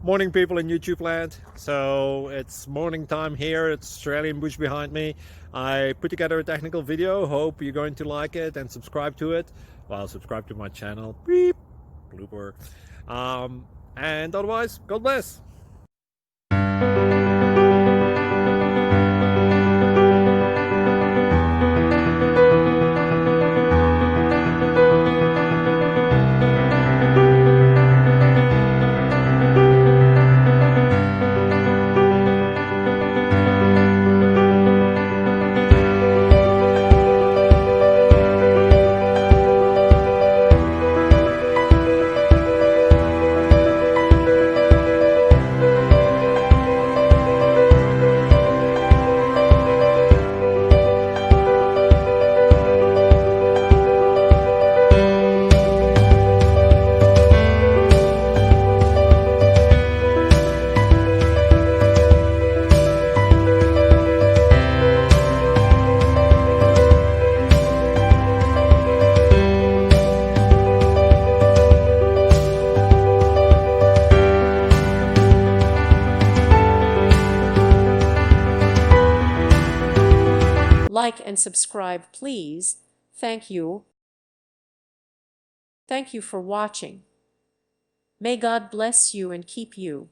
Morning, people in YouTube land. So it's morning time here. It's Australian bush behind me. I put together a technical video. Hope you're going to like it and subscribe to it. Well, subscribe to my channel. Beep. Blooper. And otherwise, God bless. Like and subscribe, please. Thank you. Thank you for watching. May God bless you and keep you.